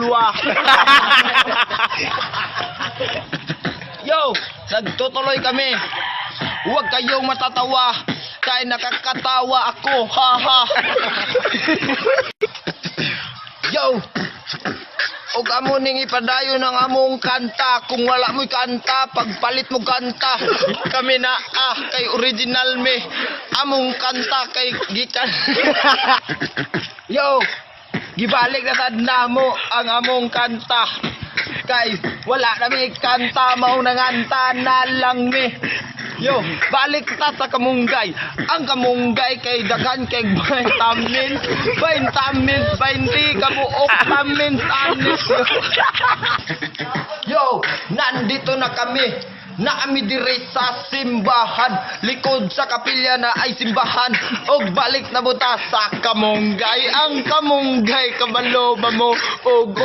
Luwa. Yo, nagtutuloy kami. Huwag kayong matatawa. Kaya nakakatawa ako. Ha ha. Yo. Og amo ning ipadayon ng among kanta. Kung wala mo'y kanta, pagpalit mo kanta. Kami na kay original me. Among kanta kay gikan. Yo. Gibalik na sad namo ang among kanta. Kay wala na may kanta, mao nanganta na lang mi. Yo, balik ta sa kamunggay. Ang kamunggay kay daghan kay vitamin, 20 kabuok tamin tanis. Yo, nandito na kami. Naami diri sa simbahan, likod sa kapilya na ay simbahan, og balik na buta sa kamunggay. Ang kamunggay kabalo ba mo og